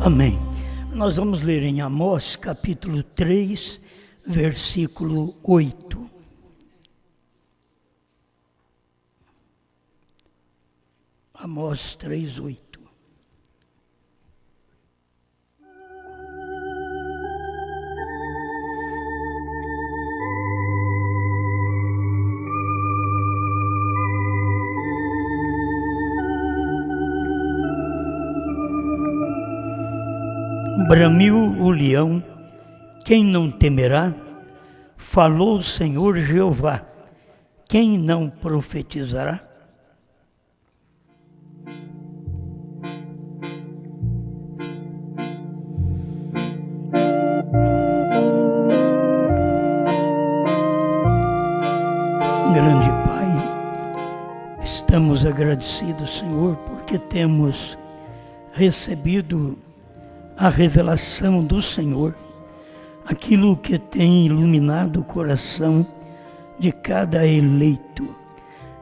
Amém. Nós vamos ler em Amós, capítulo 3, versículo 8. Amós 3, 8. Bramiu o leão, quem não temerá? Falou o Senhor Jeová, quem não profetizará? Grande Pai, estamos agradecidos, Senhor, porque temos recebido a revelação do Senhor, aquilo que tem iluminado o coração de cada eleito.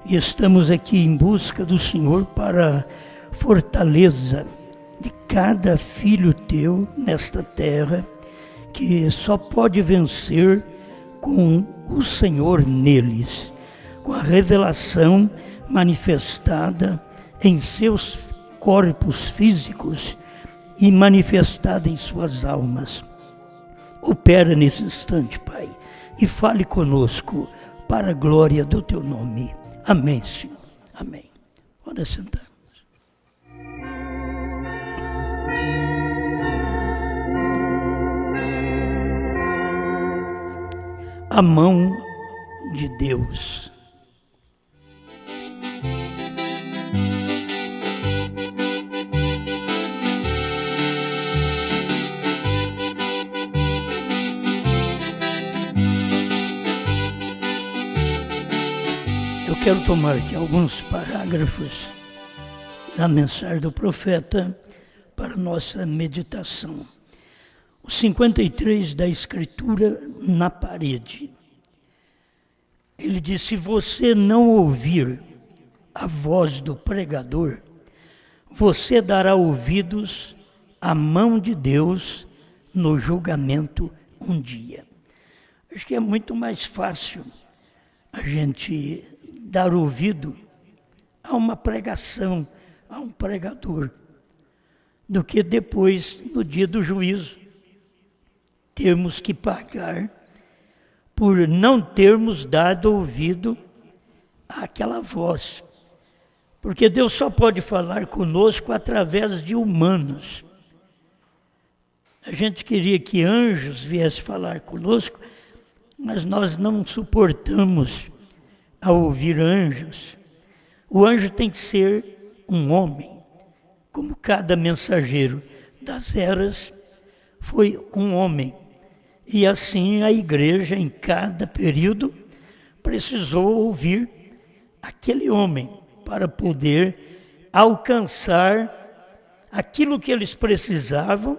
E estamos aqui em busca do Senhor para fortaleza de cada filho teu nesta terra, que só pode vencer com o Senhor neles, com a revelação manifestada em seus corpos físicos e manifestada em suas almas. Opera nesse instante, Pai, e fale conosco para a glória do teu nome. Amém, Senhor. Amém. Pode sentar. A mão de Deus. Eu quero tomar aqui alguns parágrafos da mensagem do profeta para nossa meditação. O 53 da Escritura na parede. Ele diz: se você não ouvir a voz do pregador, você dará ouvidos à mão de Deus no julgamento um dia. Acho que é muito mais fácil a gente dar ouvido a uma pregação, a um pregador, do que depois, no dia do juízo, termos que pagar por não termos dado ouvido àquela voz. Porque Deus só pode falar conosco através de humanos. A gente queria que anjos viessem falar conosco, mas nós não suportamos a ouvir anjos. O anjo tem que ser um homem, como cada mensageiro das eras foi um homem. E assim a igreja, em cada período, precisou ouvir aquele homem para poder alcançar aquilo que eles precisavam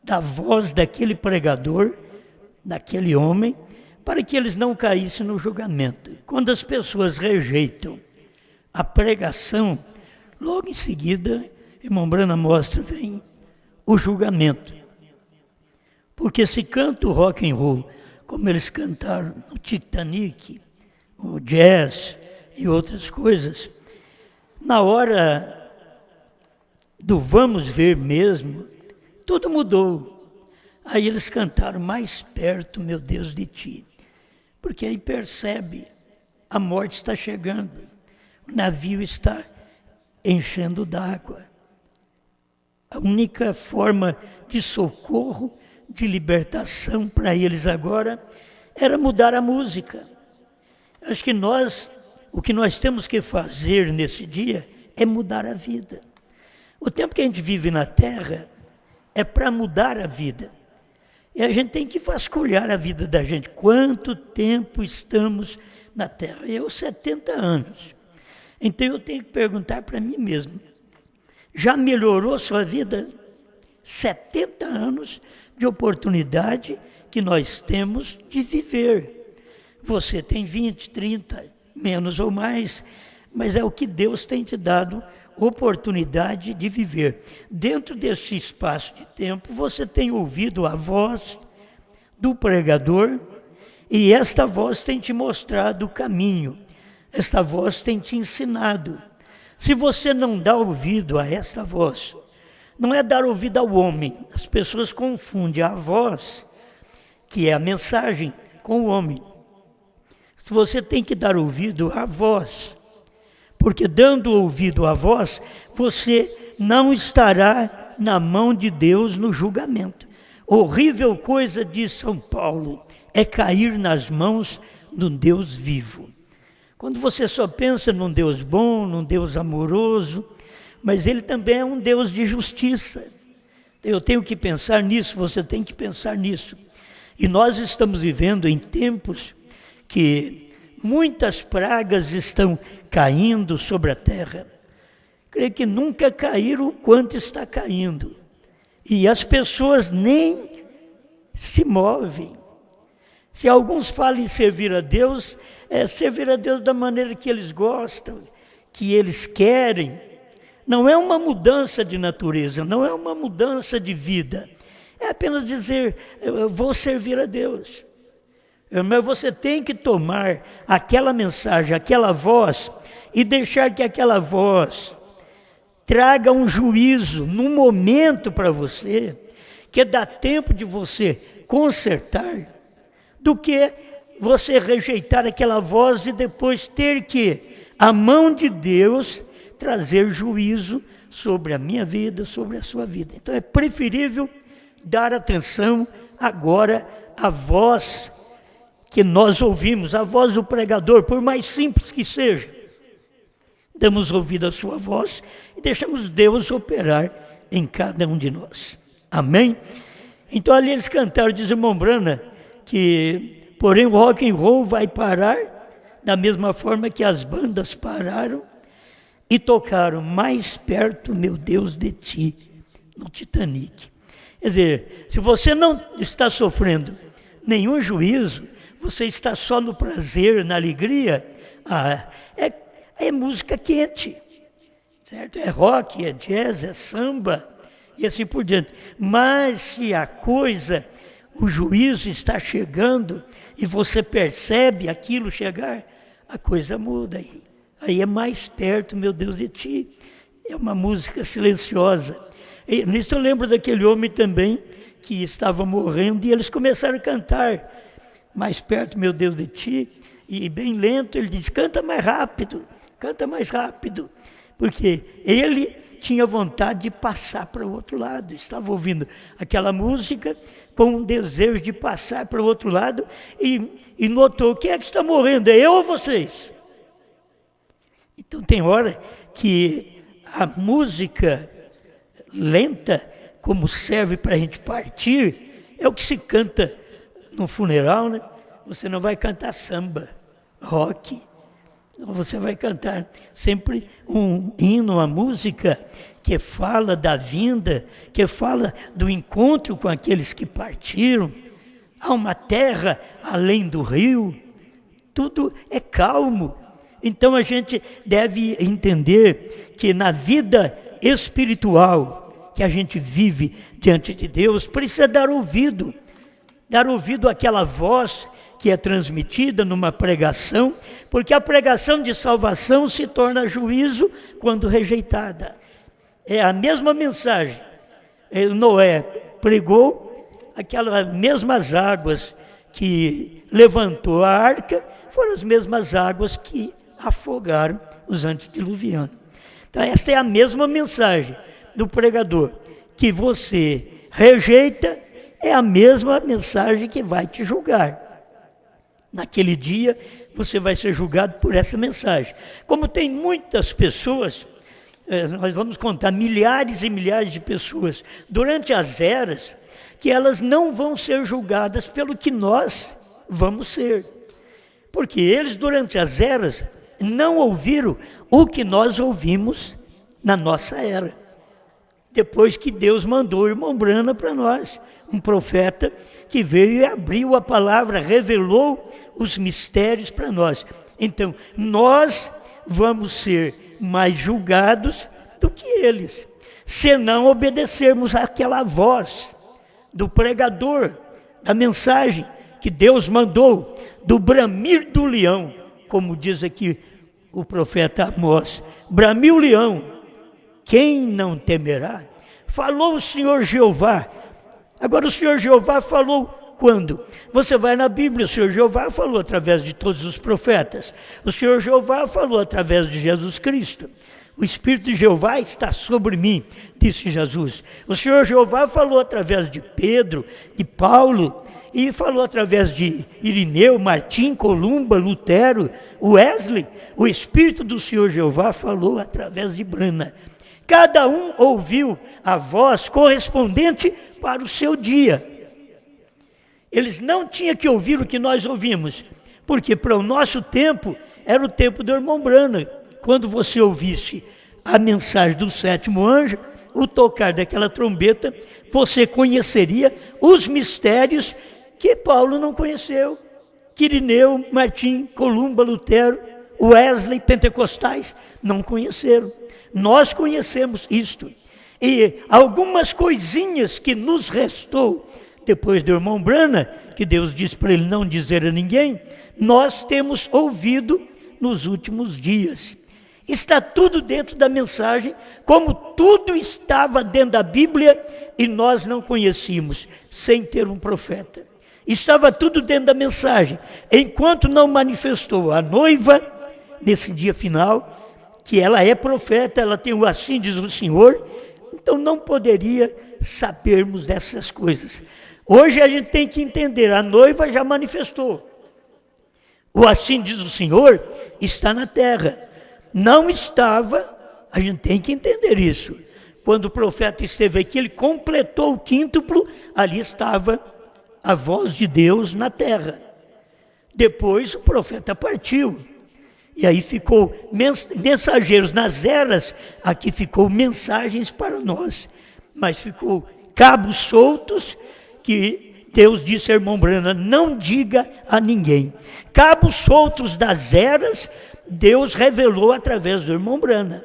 da voz daquele pregador, daquele homem, para que eles não caíssem no julgamento. Quando as pessoas rejeitam a pregação, logo em seguida, irmão Brana mostra, vem o julgamento. Porque se canta o rock and roll, como eles cantaram no Titanic, o jazz e outras coisas, na hora do vamos ver mesmo, tudo mudou. Aí eles cantaram mais perto, meu Deus, de ti. Porque aí percebe, a morte está chegando, o navio está enchendo d'água. A única forma de socorro, de libertação para eles agora, era mudar a música. Acho que o que nós temos que fazer nesse dia é mudar a vida. O tempo que a gente vive na terra é para mudar a vida. E a gente tem que vasculhar a vida da gente. Quanto tempo estamos na terra? Eu, 70 anos. Então eu tenho que perguntar para mim mesmo: já melhorou sua vida? 70 anos de oportunidade que nós temos de viver. Você tem 20, 30, menos ou mais, mas é o que Deus tem te dado oportunidade de viver. Dentro desse espaço de tempo, você tem ouvido a voz do pregador e esta voz tem te mostrado o caminho. Esta voz tem te ensinado. Se você não dá ouvido a esta voz, não é dar ouvido ao homem. As pessoas confundem a voz, que é a mensagem, com o homem. Se você tem que dar ouvido à voz, porque dando ouvido à voz, você não estará na mão de Deus no julgamento. Horrível coisa, diz São Paulo, é cair nas mãos de um Deus vivo. Quando você só pensa num Deus bom, num Deus amoroso, mas Ele também é um Deus de justiça. Eu tenho que pensar nisso, você tem que pensar nisso. E nós estamos vivendo em tempos que muitas pragas estão caindo sobre a terra. Creio que nunca caíram o quanto está caindo. E as pessoas nem se movem. Se alguns falam em servir a Deus, é servir a Deus da maneira que eles gostam, que eles querem. Não é uma mudança de natureza, não é uma mudança de vida. É apenas dizer, eu vou servir a Deus. Mas você tem que tomar aquela mensagem, aquela voz, e deixar que aquela voz traga um juízo num momento para você, que dá tempo de você consertar, do que você rejeitar aquela voz e depois ter que, a mão de Deus, trazer juízo sobre a minha vida, sobre a sua vida. Então é preferível dar atenção agora à voz que nós ouvimos, a voz do pregador, por mais simples que seja. Damos ouvido à sua voz e deixamos Deus operar em cada um de nós. Amém? Então ali eles cantaram, diz o irmão Brana, que porém o rock and roll vai parar da mesma forma que as bandas pararam e tocaram mais perto, meu Deus, de ti, no Titanic. Quer dizer, se você não está sofrendo nenhum juízo, você está só no prazer, na alegria, é música quente, certo? É rock, é jazz, é samba e assim por diante. Mas se a coisa, o juízo está chegando e você percebe aquilo chegar, a coisa muda aí. Aí é mais perto, meu Deus, de ti. É uma música silenciosa. E nisso eu lembro daquele homem também que estava morrendo e eles começaram a cantar mais perto, meu Deus, de ti. E bem lento ele diz, canta mais rápido, porque ele tinha vontade de passar para o outro lado, estava ouvindo aquela música com um desejo de passar para o outro lado e notou, quem é que está morrendo, é eu ou vocês? Então tem hora que a música lenta, como serve para a gente partir, é o que se canta no funeral, né? Você não vai cantar samba, rock, você vai cantar sempre um hino, uma música que fala da vinda, que fala do encontro com aqueles que partiram. Há uma terra além do rio, tudo é calmo. Então a gente deve entender que na vida espiritual que a gente vive diante de Deus, precisa dar ouvido àquela voz que é transmitida numa pregação, porque a pregação de salvação se torna juízo quando rejeitada. É a mesma mensagem. Noé pregou, aquelas mesmas águas que levantou a arca, foram as mesmas águas que afogaram os antediluvianos. Então esta é a mesma mensagem do pregador, que você rejeita, é a mesma mensagem que vai te julgar. Naquele dia, você vai ser julgado por essa mensagem. Como tem muitas pessoas, nós vamos contar milhares e milhares de pessoas, durante as eras, que elas não vão ser julgadas pelo que nós vamos ser. Porque eles, durante as eras, não ouviram o que nós ouvimos na nossa era. Depois que Deus mandou o irmão Brana para nós, um profeta que veio e abriu a palavra, revelou os mistérios para nós. Então, nós vamos ser mais julgados do que eles, se não obedecermos àquela voz do pregador, da mensagem que Deus mandou, do bramir do leão, como diz aqui o profeta Amós. Bramiu o leão, quem não temerá? Falou o Senhor Jeová. Agora o Senhor Jeová falou quando? Você vai na Bíblia, o Senhor Jeová falou através de todos os profetas. O Senhor Jeová falou através de Jesus Cristo. O Espírito de Jeová está sobre mim, disse Jesus. O Senhor Jeová falou através de Pedro, de Paulo, e falou através de Irineu, Martim, Columba, Lutero, Wesley. O Espírito do Senhor Jeová falou através de Brana. Cada um ouviu a voz correspondente para o seu dia. Eles não tinham que ouvir o que nós ouvimos, porque para o nosso tempo era o tempo do irmão Brana. Quando você ouvisse a mensagem do sétimo anjo, o tocar daquela trombeta, você conheceria os mistérios que Paulo não conheceu, que Irineu, Martim, Columba, Lutero, Wesley, pentecostais não conheceram. Nós conhecemos isto. E algumas coisinhas que nos restou depois do irmão Brana, que Deus disse para ele não dizer a ninguém, nós temos ouvido nos últimos dias. Está tudo dentro da mensagem, como tudo estava dentro da Bíblia e nós não conhecíamos, sem ter um profeta. Estava tudo dentro da mensagem, enquanto não manifestou a noiva, nesse dia final, que ela é profeta, ela tem o assim diz o Senhor, então não poderia sabermos dessas coisas. Hoje a gente tem que entender, a noiva já manifestou. O assim diz o Senhor está na terra. Não estava, a gente tem que entender isso. Quando o profeta esteve aqui, ele completou o quíntuplo, ali estava a voz de Deus na terra. Depois o profeta partiu. E aí ficou mensageiros nas eras, aqui ficou mensagens para nós. Mas ficou cabos soltos que Deus disse ao irmão Brana, não diga a ninguém. Cabos soltos das eras, Deus revelou através do irmão Brana.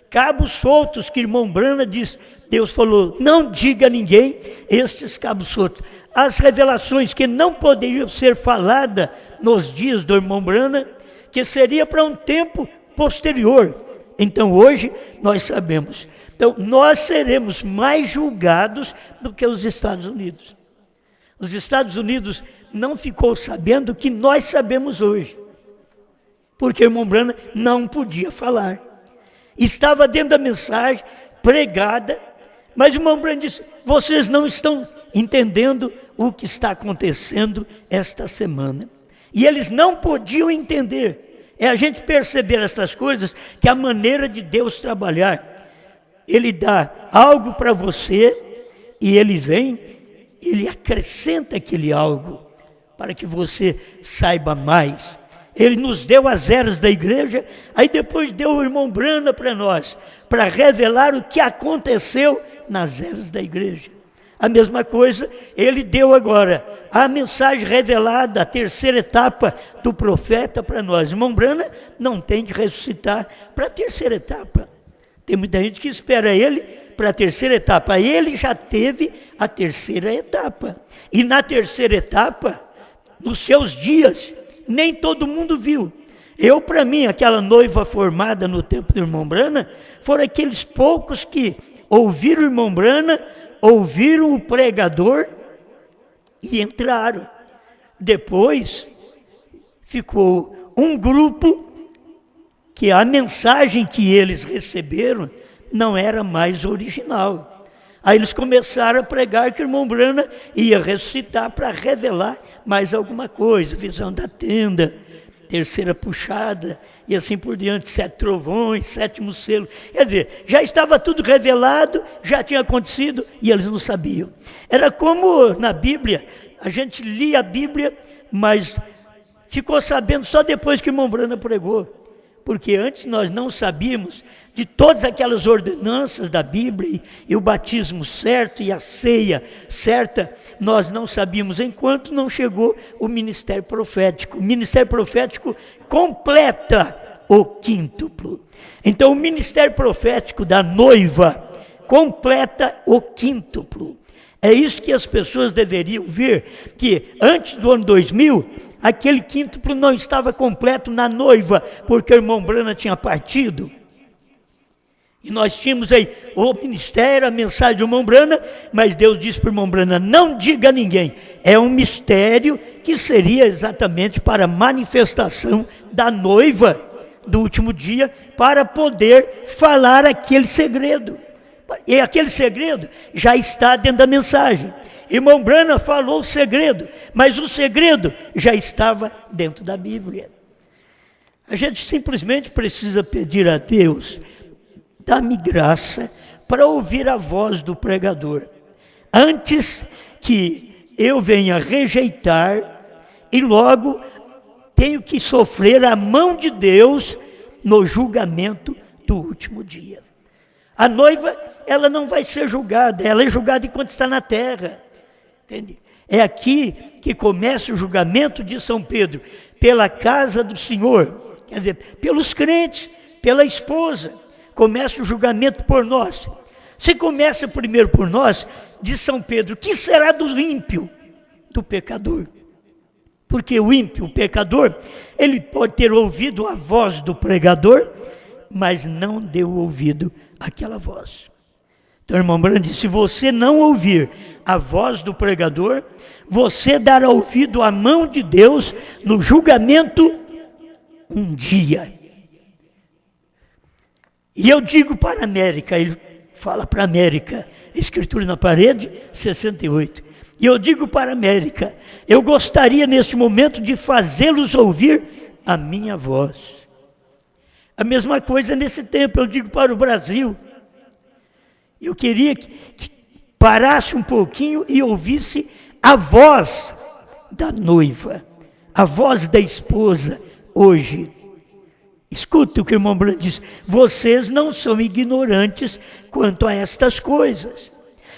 Cabos soltos que o irmão Brana diz, Deus falou, não diga a ninguém, estes cabos soltos. As revelações que não poderiam ser faladas nos dias do irmão Brana, que seria para um tempo posterior. Então hoje nós sabemos. Então nós seremos mais julgados do que os Estados Unidos. Os Estados Unidos não ficou sabendo o que nós sabemos hoje. Porque o irmão Brana não podia falar. Estava dentro da mensagem, pregada, mas o irmão Brana disse, vocês não estão entendendo o que está acontecendo esta semana. E eles não podiam entender. É a gente perceber essas coisas, que a maneira de Deus trabalhar, Ele dá algo para você, e Ele vem, Ele acrescenta aquele algo, para que você saiba mais. Ele nos deu as eras da igreja, aí depois deu o irmão Brana para nós, para revelar o que aconteceu nas eras da igreja. A mesma coisa, ele deu agora a mensagem revelada, a terceira etapa do profeta para nós. Irmão Brana não tem que ressuscitar para a terceira etapa. Tem muita gente que espera ele para a terceira etapa. Ele já teve a terceira etapa. E na terceira etapa, nos seus dias, nem todo mundo viu. Eu, para mim, aquela noiva formada no tempo do irmão Brana, foram aqueles poucos que ouviram o irmão Brana, ouviram o pregador e entraram. Depois, ficou um grupo que a mensagem que eles receberam não era mais original. Aí eles começaram a pregar que o irmão Brana ia ressuscitar para revelar mais alguma coisa, visão da tenda, terceira puxada, e assim por diante, 7 trovões, 7º selo. Quer dizer, já estava tudo revelado, já tinha acontecido, e eles não sabiam. Era como na Bíblia, a gente lia a Bíblia, mas ficou sabendo só depois que o irmão Brana pregou. Porque antes nós não sabíamos de todas aquelas ordenanças da Bíblia, e o batismo certo e a ceia certa, nós não sabíamos enquanto não chegou o ministério profético. O ministério profético completa o quíntuplo. Então o ministério profético da noiva completa o quíntuplo. É isso que as pessoas deveriam ver, que antes do ano 2000, aquele quíntuplo não estava completo na noiva, porque o irmão Branham tinha partido. E nós tínhamos aí o ministério, a mensagem do irmão Branham, mas Deus disse para o irmão Branham, não diga a ninguém. É um mistério que seria exatamente para a manifestação da noiva do último dia, para poder falar aquele segredo. E aquele segredo já está dentro da mensagem. Irmão Branham falou o segredo, mas o segredo já estava dentro da Bíblia. A gente simplesmente precisa pedir a Deus, dá-me graça para ouvir a voz do pregador, antes que eu venha rejeitar e logo tenho que sofrer a mão de Deus no julgamento do último dia. A noiva, ela não vai ser julgada, ela é julgada enquanto está na terra. Entende? É aqui que começa o julgamento de São Pedro, pela casa do Senhor, quer dizer, pelos crentes, pela esposa. Começa o julgamento por nós. Se começa primeiro por nós, diz São Pedro, que será do ímpio? Do pecador. Porque o ímpio, o pecador, ele pode ter ouvido a voz do pregador, mas não deu ouvido àquela voz. Então, irmão Branham disse, se você não ouvir a voz do pregador, você dará ouvido à mão de Deus no julgamento um dia. E eu digo para a América, ele fala para a América, escritura na parede, 68. E eu digo para a América, eu gostaria neste momento de fazê-los ouvir a minha voz. A mesma coisa nesse tempo, eu digo para o Brasil. Eu queria que parasse um pouquinho e ouvisse a voz da noiva, a voz da esposa hoje. Escuta o que o irmão Branham diz, vocês não são ignorantes quanto a estas coisas.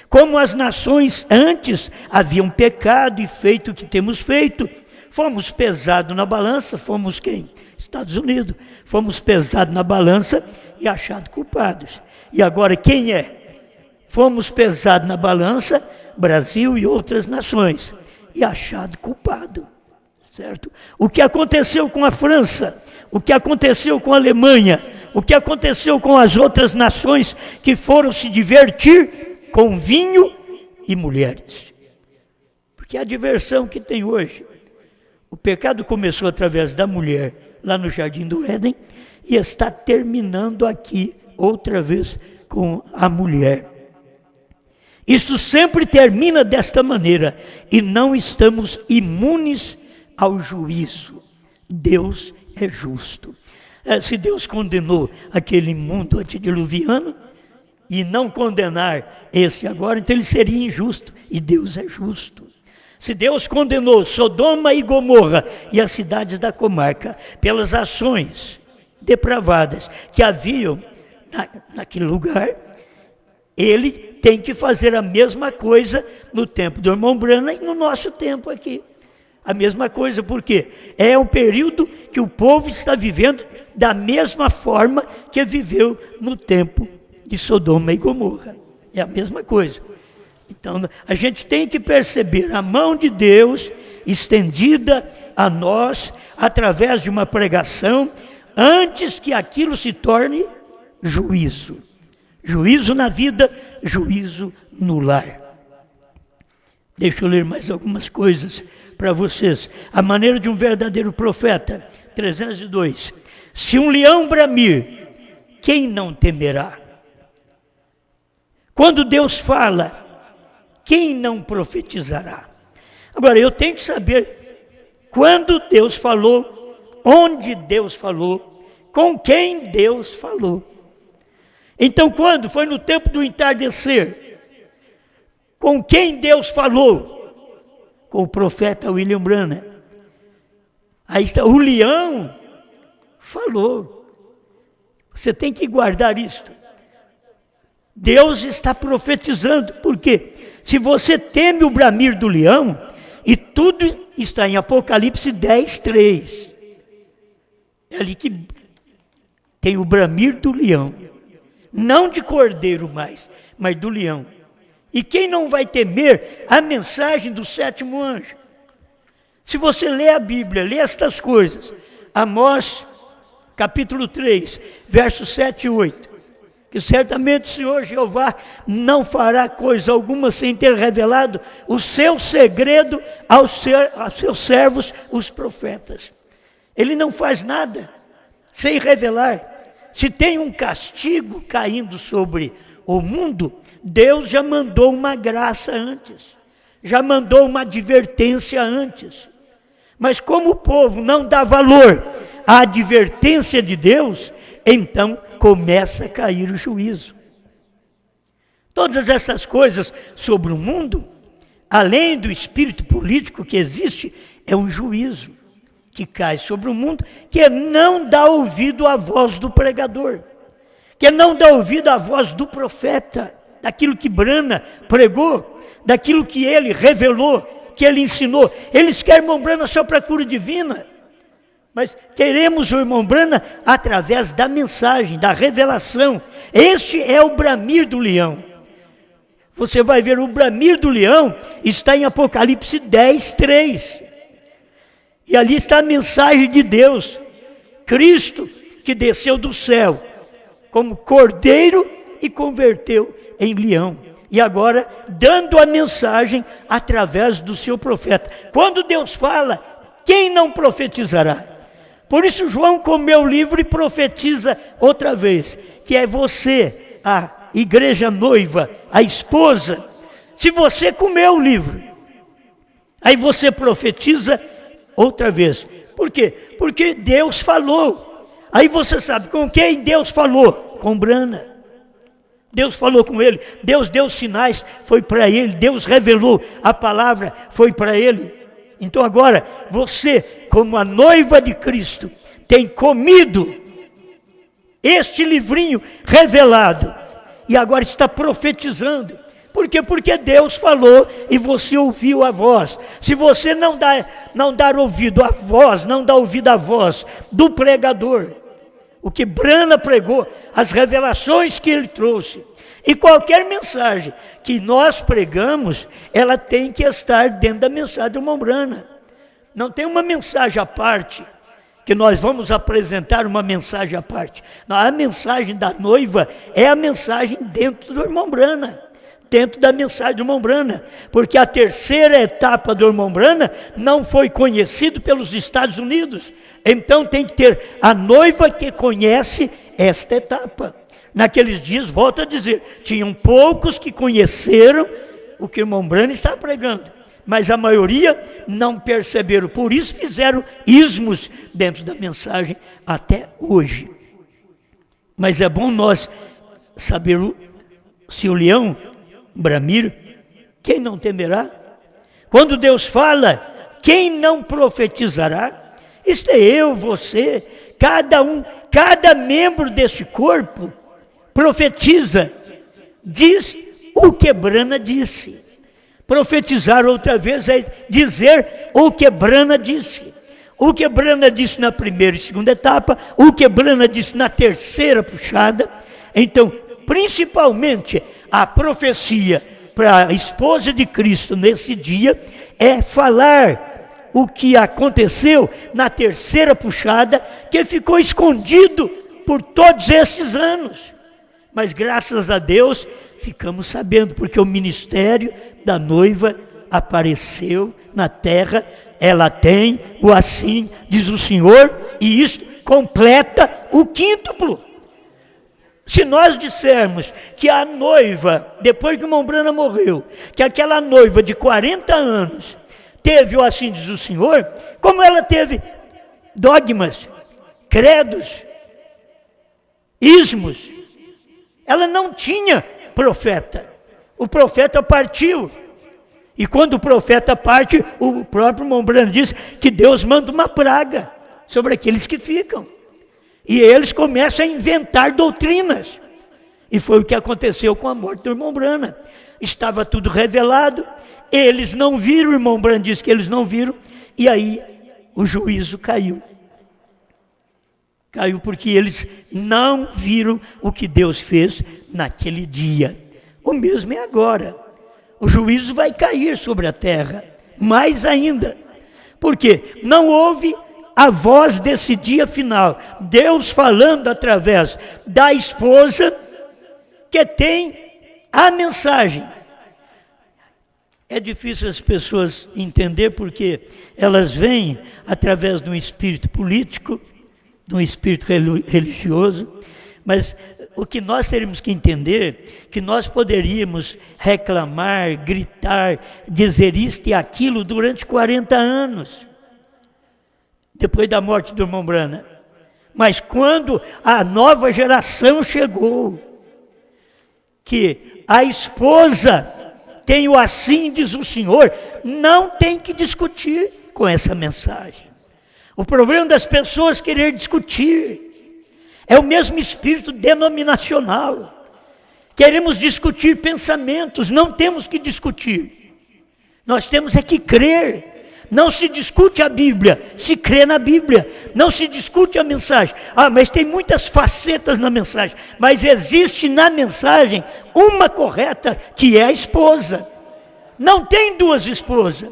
Como as nações antes haviam pecado e feito o que temos feito, fomos pesados na balança, fomos quem? Estados Unidos. Fomos pesados na balança e achados culpados. E agora quem é? Fomos pesados na balança, Brasil e outras nações, e achado culpado. Certo? O que aconteceu com a França, o que aconteceu com a Alemanha, o que aconteceu com as outras nações que foram se divertir com vinho e mulheres. Porque a diversão que tem hoje, o pecado começou através da mulher, lá no Jardim do Éden, e está terminando aqui outra vez com a mulher. Isto sempre termina desta maneira, e não estamos imunes ao juízo. Deus é justo. Se Deus condenou aquele mundo antediluviano e não condenar esse agora, então ele seria injusto, e Deus é justo. Se Deus condenou Sodoma e Gomorra e as cidades da comarca pelas ações depravadas que haviam naquele lugar, ele tem que fazer a mesma coisa no tempo do irmão Branham e no nosso tempo aqui. A mesma coisa, porque é o período que o povo está vivendo da mesma forma que viveu no tempo de Sodoma e Gomorra. É a mesma coisa. Então, a gente tem que perceber a mão de Deus estendida a nós através de uma pregação, antes que aquilo se torne juízo. Juízo na vida, juízo no lar. Deixa eu ler mais algumas coisas para vocês. A maneira de um verdadeiro profeta, 302. Se um leão bramir, quem não temerá? Quando Deus fala, quem não profetizará? Agora, eu tenho que saber quando Deus falou, onde Deus falou, com quem Deus falou. Então, quando? Foi no tempo do entardecer. Com quem Deus falou? Com o profeta William Branham. Aí está, o leão falou. Você tem que guardar isto. Deus está profetizando. Por quê? Se você teme o bramir do leão, e tudo está em Apocalipse 10:3. É ali que tem o bramir do leão. Não de cordeiro mais, mas do leão. E quem não vai temer a mensagem do sétimo anjo? Se você lê a Bíblia, lê estas coisas, Amós, capítulo 3, versos 7 e 8, que certamente o Senhor Jeová não fará coisa alguma sem ter revelado o seu segredo aos seus servos, os profetas. Ele não faz nada sem revelar. Se tem um castigo caindo sobre o mundo, Deus já mandou uma graça antes, já mandou uma advertência antes. Mas como o povo não dá valor à advertência de Deus, então começa a cair o juízo. Todas essas coisas sobre o mundo, além do espírito político que existe, é um juízo que cai sobre o mundo, que não dá ouvido à voz do pregador, que não dá ouvido à voz do profeta, daquilo que Brana pregou, daquilo que ele revelou, que ele ensinou. Eles querem irmão Brana só para a cura divina, mas queremos o irmão Brana através da mensagem, da revelação. Este é o bramir do leão. Você vai ver o bramir do leão, está em Apocalipse 10, 3. E ali está a mensagem de Deus, Cristo que desceu do céu como cordeiro e converteu em leão. E agora dando a mensagem através do seu profeta. Quando Deus fala, quem não profetizará? Por isso João comeu o livro e profetiza outra vez, que é você, a igreja noiva, a esposa. Se você comeu o livro, aí você profetiza outra vez. Por quê? Porque Deus falou. Aí você sabe com quem Deus falou? Com Brana. Deus falou com ele, Deus deu sinais, foi para ele, Deus revelou a palavra, foi para ele. Então agora, você, como a noiva de Cristo, tem comido este livrinho revelado, e agora está profetizando. Por quê? Porque Deus falou e você ouviu a voz. Se você não dar ouvido à voz, não dá ouvido à voz do pregador, o que Brana pregou, as revelações que ele trouxe, e qualquer mensagem que nós pregamos, ela tem que estar dentro da mensagem do irmão Brana. Não tem uma mensagem à parte, que nós vamos apresentar uma mensagem à parte. Não, a mensagem da noiva é a mensagem dentro do irmão Brana, dentro da mensagem do irmão Brana, porque a terceira etapa do irmão Brana não foi conhecido pelos Estados Unidos. Então tem que ter a noiva que conhece esta etapa. Naqueles dias, volto a dizer, tinham poucos que conheceram o que o irmão Brana está pregando, mas a maioria não perceberam, por isso fizeram ismos dentro da mensagem até hoje. Mas é bom nós saber se o leão bramir, quem não temerá? Quando Deus fala, quem não profetizará? Isto é eu, você, cada membro desse corpo profetiza, diz o que Brana disse. Profetizar outra vez é dizer o que Brana disse. O que Brana disse na primeira e segunda etapa, o que Brana disse na terceira puxada. Então, principalmente, a profecia para a esposa de Cristo nesse dia é falar o que aconteceu na terceira puxada, que ficou escondido por todos esses anos. Mas graças a Deus ficamos sabendo, porque o ministério da noiva apareceu na terra, ela tem o assim, diz o Senhor, e isso completa o quíntuplo. Se nós dissermos que a noiva, depois que o irmão Brana morreu, que aquela noiva de 40 anos teve o assim, diz o Senhor, como ela teve dogmas, credos, ismos, ela não tinha profeta. O profeta partiu. E quando o profeta parte, o próprio irmão Brana diz que Deus manda uma praga sobre aqueles que ficam. E eles começam a inventar doutrinas. E foi o que aconteceu com a morte do irmão Brana. Estava tudo revelado, eles não viram, o irmão Brana disse que eles não viram, e aí o juízo caiu. Caiu porque eles não viram o que Deus fez naquele dia. O mesmo é agora. O juízo vai cair sobre a terra, mais ainda. Porque não houve a voz desse dia final. Deus falando através da esposa que tem a mensagem. É difícil as pessoas entender porque elas vêm através de um espírito político, de um espírito religioso, mas o que nós teríamos que entender, que nós poderíamos reclamar, gritar, dizer isto e aquilo durante 40 anos, depois da morte do irmão Branham. Mas quando a nova geração chegou, que a esposa tem o assim diz o Senhor, não tem que discutir com essa mensagem. O problema das pessoas querer discutir é o mesmo espírito denominacional. Queremos discutir pensamentos, não temos que discutir. Nós temos é que crer. Não se discute a Bíblia, se crê na Bíblia. Não se discute a mensagem. Mas tem muitas facetas na mensagem. Mas existe na mensagem uma correta, que é a esposa. Não tem duas esposas.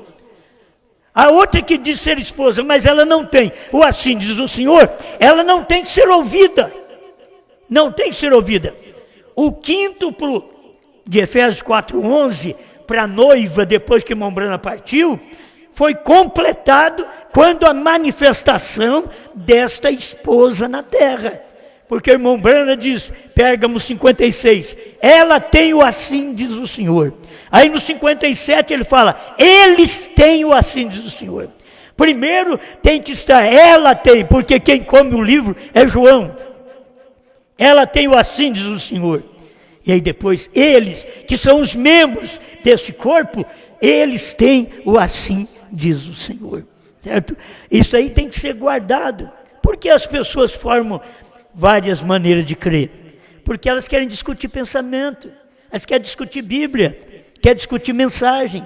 A outra que diz ser esposa, mas ela não tem o assim diz o Senhor, ela não tem que ser ouvida. Não tem que ser ouvida. O quíntuplo de Efésios 4:11, para a noiva, depois que irmão Branham partiu, foi completado quando a manifestação desta esposa na terra. Porque o irmão Branham diz, Pérgamo 56, ela tem o assim diz o Senhor. Aí no 57 ele fala, eles têm o assim diz o Senhor. Primeiro tem que estar, ela tem, porque quem come o livro é João. Ela tem o assim diz o Senhor. E aí depois eles, que são os membros desse corpo, eles têm o assim diz o Senhor, certo? Isso aí tem que ser guardado, porque as pessoas formam várias maneiras de crer, porque elas querem discutir pensamento, elas querem discutir Bíblia, querem discutir mensagem.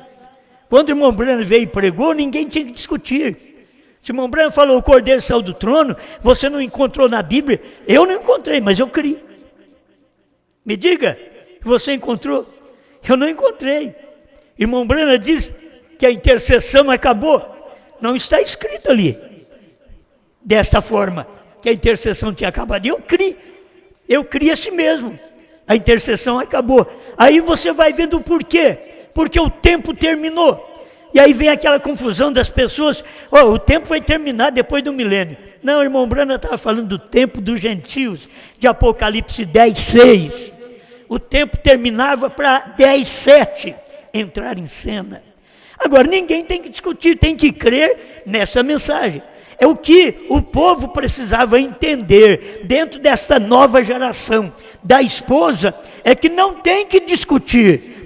Quando o irmão Branham veio e pregou, ninguém tinha que discutir. Se o irmão Branham falou, o Cordeiro saiu do trono, você não encontrou na Bíblia? Eu não encontrei, mas eu criei. Me diga, você encontrou? Eu não encontrei. Irmão Branham diz que a intercessão acabou. Não está escrito ali, desta forma, que a intercessão tinha acabado. Eu criei a si mesmo. A intercessão acabou. Aí você vai vendo o porquê. Porque o tempo terminou. E aí vem aquela confusão das pessoas. O tempo vai terminar depois do milênio. Não, o irmão Branham estava falando do tempo dos gentios, de Apocalipse 10:6. O tempo terminava para 10:7 entrar em cena. Agora, ninguém tem que discutir, tem que crer nessa mensagem. É o que o povo precisava entender dentro dessa nova geração da esposa, é que não tem que discutir.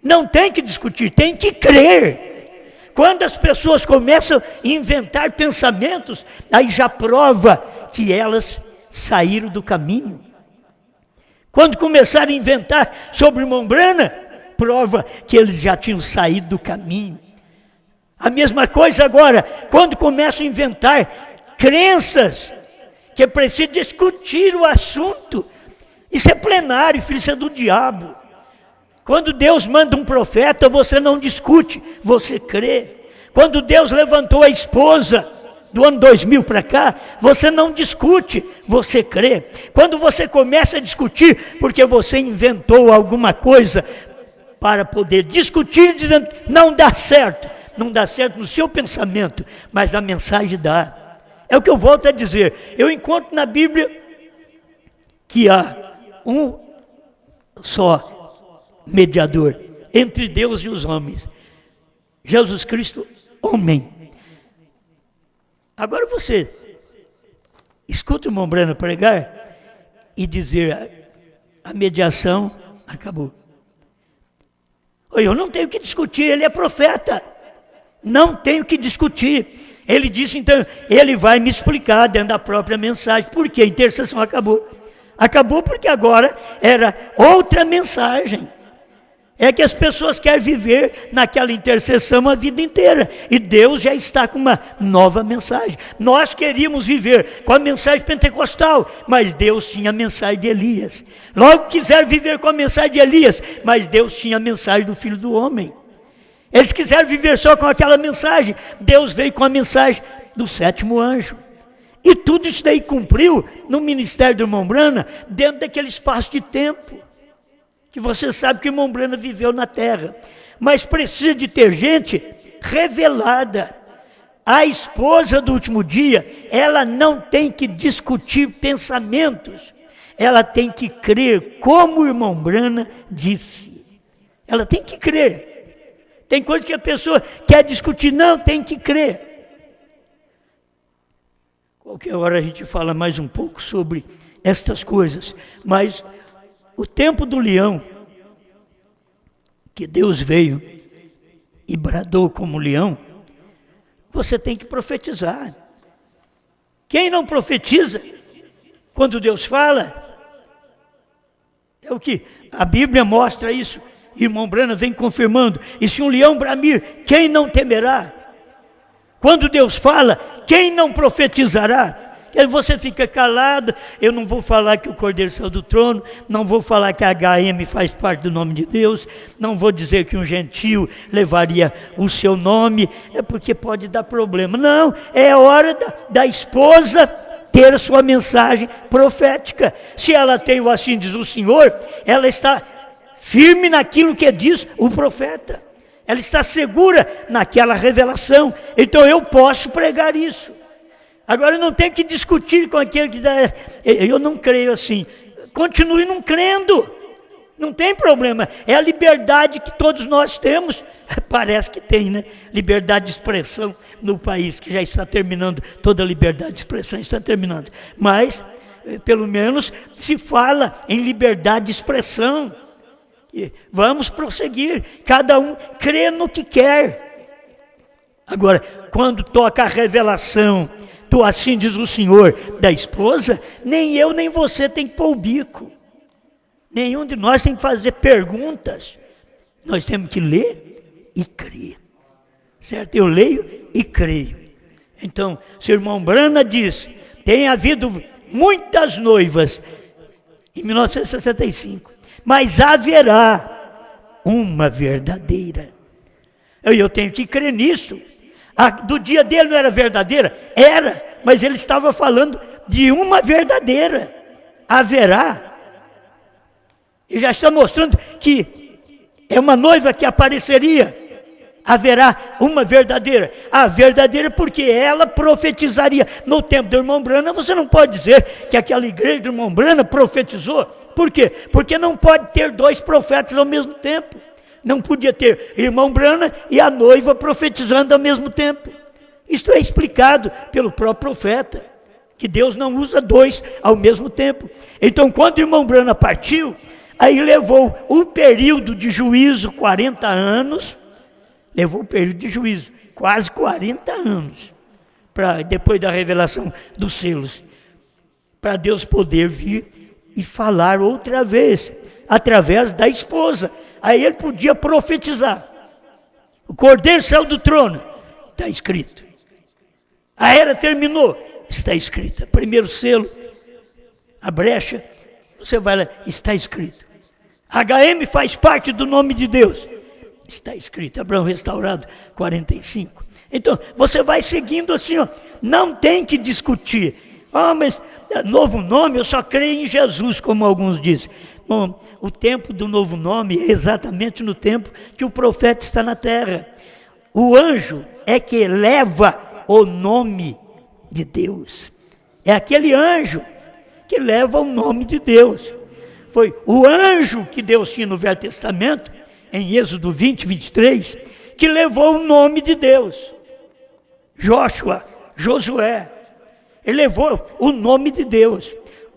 Não tem que discutir, tem que crer. Quando as pessoas começam a inventar pensamentos, aí já prova que elas saíram do caminho. Quando começaram a inventar sobre o irmão Branham, prova que eles já tinham saído do caminho. A mesma coisa agora, quando começam a inventar crenças, que é preciso discutir o assunto. Isso é plenário, filho, isso é do diabo. Quando Deus manda um profeta, você não discute, você crê. Quando Deus levantou a esposa, do ano 2000 para cá, você não discute, você crê. Quando você começa a discutir, porque você inventou alguma coisa para poder discutir, dizendo, não dá certo no seu pensamento, mas a mensagem dá. É o que eu volto a dizer, eu encontro na Bíblia que há um só mediador entre Deus e os homens, Jesus Cristo, homem. Agora você escuta o irmão Branham pregar e dizer, a mediação acabou. Eu não tenho que discutir, ele é profeta. Não tenho que discutir. Ele disse, então, ele vai me explicar dentro da própria mensagem. Por que a intercessão acabou? Acabou porque agora era outra mensagem. É que as pessoas querem viver naquela intercessão a vida inteira. E Deus já está com uma nova mensagem. Nós queríamos viver com a mensagem pentecostal, mas Deus tinha a mensagem de Elias. Logo quiseram viver com a mensagem de Elias, mas Deus tinha a mensagem do Filho do Homem. Eles quiseram viver só com aquela mensagem. Deus veio com a mensagem do 7º anjo. E tudo isso daí cumpriu no ministério do irmão Brana, dentro daquele espaço de tempo que você sabe que o irmão Brana viveu na terra. Mas precisa de ter gente revelada. A esposa do último dia, ela não tem que discutir pensamentos. Ela tem que crer como o irmão Brana disse. Ela tem que crer. Tem coisa que a pessoa quer discutir, não, tem que crer. Qualquer hora a gente fala mais um pouco sobre estas coisas, mas o tempo do leão, que Deus veio e bradou como leão, você tem que profetizar. Quem não profetiza, quando Deus fala, é o que a Bíblia mostra isso, irmão Brana vem confirmando, e se um leão bramir, quem não temerá? Quando Deus fala, quem não profetizará? Aí você fica calado, eu não vou falar que o Cordeiro saiu do trono, não vou falar que a HM faz parte do nome de Deus, não vou dizer que um gentio levaria o seu nome, é porque pode dar problema. Não, é hora da esposa ter a sua mensagem profética. Se ela tem o assim diz o Senhor, ela está firme naquilo que diz o profeta. Ela está segura naquela revelação. Então eu posso pregar isso. Agora não tem que discutir com aquele que dá. Eu não creio assim. Continue não crendo. Não tem problema. É a liberdade que todos nós temos. Parece que tem, né? Liberdade de expressão no país, que já está terminando. Toda a liberdade de expressão está terminando. Mas, pelo menos, se fala em liberdade de expressão. Vamos prosseguir. Cada um crê no que quer. Agora, quando toca a revelação, assim diz o Senhor, da esposa, nem eu nem você tem que pôr o bico. Nenhum de nós tem que fazer perguntas. Nós temos que ler e crer. Certo? Eu leio e creio. Então, se o irmão Brana diz, tem havido muitas noivas em 1965, mas haverá uma verdadeira. Eu tenho que crer nisso. Do dia dele não era verdadeira? Era, mas ele estava falando de uma verdadeira. Haverá. E já está mostrando que é uma noiva que apareceria. Haverá uma verdadeira. A verdadeira porque ela profetizaria. No tempo do irmão Brana, você não pode dizer que aquela igreja do irmão Brana profetizou. Por quê? Porque não pode ter dois profetas ao mesmo tempo. Não podia ter irmão Brana e a noiva profetizando ao mesmo tempo. Isto é explicado pelo próprio profeta, que Deus não usa dois ao mesmo tempo. Então, quando o irmão Brana partiu, aí levou um período de juízo, 40 anos, levou um período de juízo, quase 40 anos, depois da revelação dos selos, para Deus poder vir e falar outra vez, através da esposa. Aí ele podia profetizar. O Cordeiro saiu do trono. Está escrito. A era terminou. Está escrita. Primeiro selo, a brecha, você vai lá, está escrito. HM faz parte do nome de Deus. Está escrito. Abraão restaurado, 45. Então, você vai seguindo assim, ó. Não tem que discutir. Mas novo nome, eu só creio em Jesus, como alguns dizem. Bom, o tempo do novo nome é exatamente no tempo que o profeta está na terra. O anjo é que eleva o nome de Deus. É aquele anjo que leva o nome de Deus. Foi o anjo que Deus tinha no Velho Testamento, em Êxodo 20, 23, que levou o nome de Deus. Josué, ele levou o nome de Deus.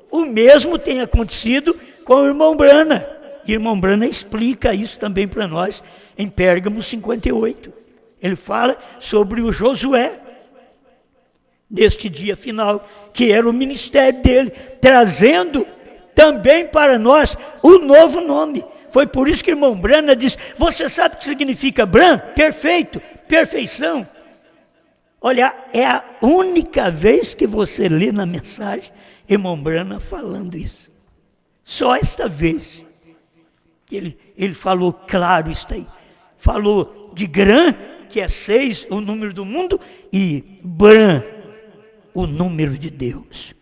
O mesmo tem acontecido com o irmão Brana. E o irmão Brana explica isso também para nós em Pérgamo 58. Ele fala sobre o Josué, neste dia final, que era o ministério dele, trazendo também para nós o novo nome. Foi por isso que o irmão Brana diz, você sabe o que significa Bran? Perfeito, perfeição. Olha, é a única vez que você lê na mensagem, irmão Brana falando isso. Só esta vez. Ele falou claro isso aí. Falou de Gran, que é 6, o número do mundo, e Bran, o número de Deus.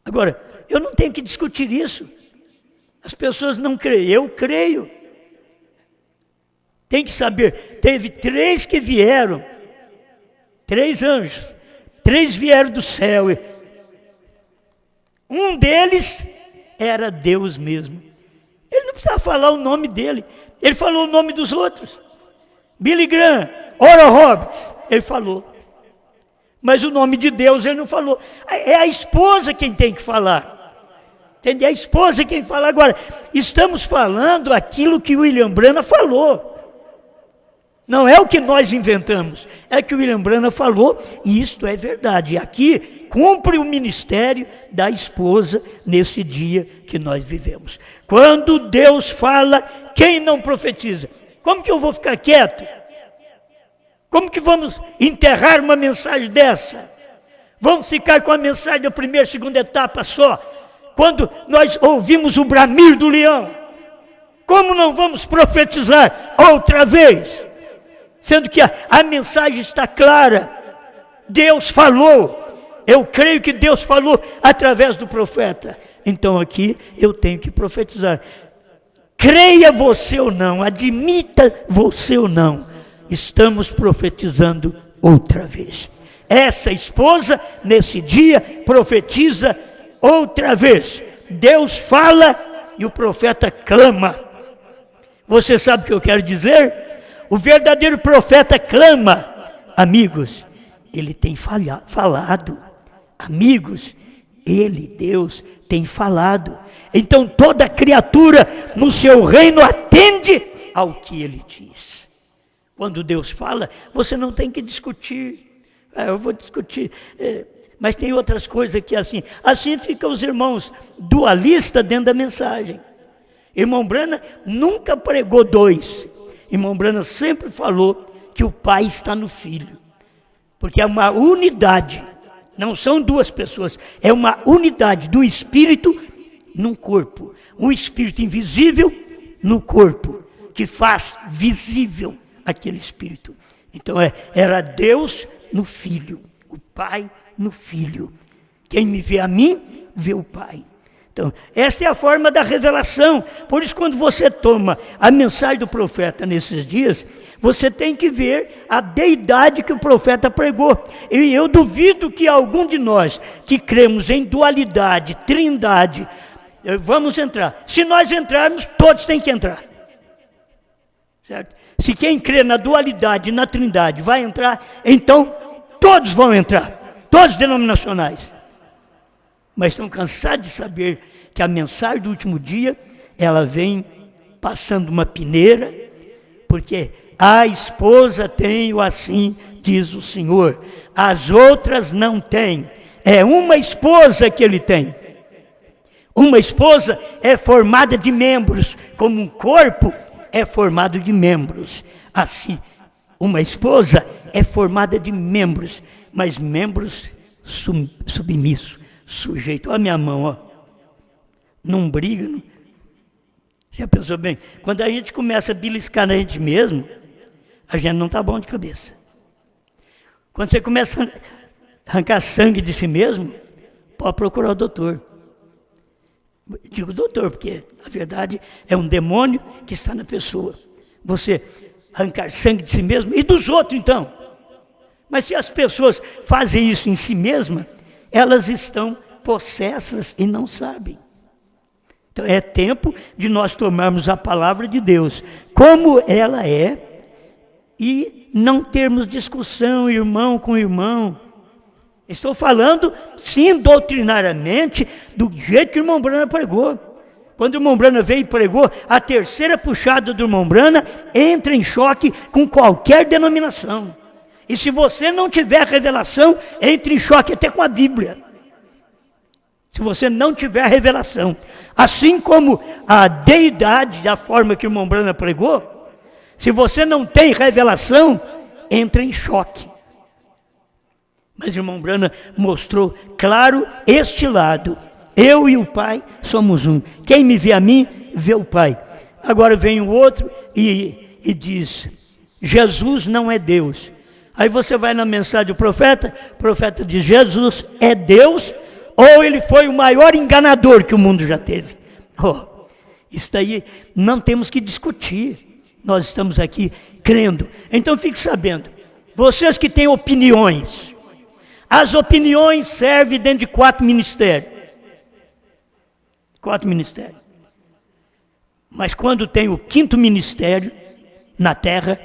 Agora, eu não tenho que discutir isso. As pessoas não creem, eu creio. Tem que saber, teve 3 que vieram, 3 anjos, 3 vieram do céu. Um deles era Deus mesmo. Ele não precisava falar o nome dele, ele falou o nome dos outros. Billy Graham, Oral Roberts, ele falou. Mas o nome de Deus ele não falou. É a esposa quem tem que falar. Entende? É a esposa quem fala. Agora, estamos falando aquilo que William Branham falou. Não é o que nós inventamos, é que o William Branham falou, e isto é verdade. E aqui cumpre o ministério da esposa nesse dia que nós vivemos. Quando Deus fala, quem não profetiza? Como que eu vou ficar quieto? Como que vamos enterrar uma mensagem dessa? Vamos ficar com a mensagem da primeira e segunda etapa só? Quando nós ouvimos o bramir do leão, como não vamos profetizar outra vez? Sendo que a mensagem está clara, Deus falou, eu creio que Deus falou através do profeta, então aqui eu tenho que profetizar. Creia você ou não, admita você ou não, estamos profetizando outra vez. Essa esposa, nesse dia, profetiza outra vez. Deus fala e o profeta clama. Você sabe o que eu quero dizer? O verdadeiro profeta clama. Amigos, ele tem falado. Amigos, ele, Deus, tem falado. Então toda criatura no seu reino atende ao que ele diz. Quando Deus fala, você não tem que discutir. Eu vou discutir. Mas tem outras coisas que assim. Assim ficam os irmãos dualistas dentro da mensagem. Irmão Branham nunca pregou 2. Irmão Branham sempre falou que o Pai está no Filho. Porque é uma unidade. Não são 2 pessoas. É uma unidade do Espírito num corpo. Um Espírito invisível no corpo. Que faz visível aquele Espírito. Então era Deus no Filho. O Pai no Filho. Quem me vê a mim, vê o Pai. Então, esta é a forma da revelação. Por isso, quando você toma a mensagem do profeta nesses dias, você tem que ver a deidade que o profeta pregou. E eu duvido que algum de nós que cremos em dualidade, trindade, vamos entrar. Se nós entrarmos, todos têm que entrar. Certo? Se quem crê na dualidade, na trindade, vai entrar, então todos vão entrar. Todos denominacionais. Mas estão cansados de saber que a mensagem do último dia, ela vem passando uma peneira, porque a esposa tem o assim, diz o Senhor, as outras não têm, é uma esposa que ele tem. Uma esposa é formada de membros, como um corpo é formado de membros. Assim, uma esposa é formada de membros, mas membros submissos. Sujeito, olha a minha mão, ó. Não briga, não. Já pensou bem? Quando a gente começa a beliscar na gente mesmo, a gente não está bom de cabeça. Quando você começa a arrancar sangue de si mesmo, pode procurar o doutor. Digo doutor, porque na verdade é um demônio que está na pessoa. Você arrancar sangue de si mesmo e dos outros então. Mas se as pessoas fazem isso em si mesmas, elas estão possessas e não sabem. Então é tempo de nós tomarmos a palavra de Deus como ela é e não termos discussão irmão com irmão. Estou falando, sim, doutrinariamente, do jeito que o irmão Branham pregou. Quando o irmão Branham veio e pregou, a terceira puxada do irmão Branham entra em choque com qualquer denominação. E se você não tiver revelação, entre em choque até com a Bíblia. Se você não tiver revelação, assim como a deidade, da forma que o irmão Brana pregou, se você não tem revelação, entra em choque. Mas o irmão Brana mostrou claro este lado. Eu e o Pai somos um. Quem me vê a mim, vê o Pai. Agora vem o outro e diz, Jesus não é Deus. Aí você vai na mensagem do profeta, o profeta diz, Jesus é Deus, ou ele foi o maior enganador que o mundo já teve. Oh, isso daí não temos que discutir. Nós estamos aqui crendo. Então fique sabendo, vocês que têm opiniões, as opiniões servem dentro de 4 ministérios. 4 ministérios. Mas quando tem o 5º ministério na terra,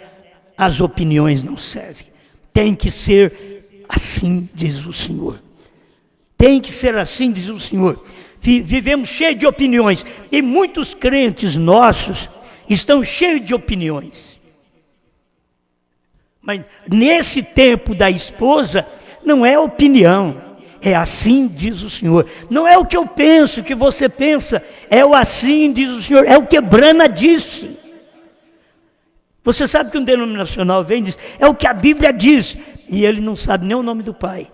as opiniões não servem. Tem que ser assim, diz o Senhor. Tem que ser assim, diz o Senhor. Vivemos cheios de opiniões. E muitos crentes nossos estão cheios de opiniões. Mas nesse tempo da esposa, não é opinião. É assim, diz o Senhor. Não é o que eu penso, o que você pensa. É o assim, diz o Senhor. É o que Brana disse. Você sabe que um denominacional vem e diz, é o que a Bíblia diz. E ele não sabe nem o nome do Pai.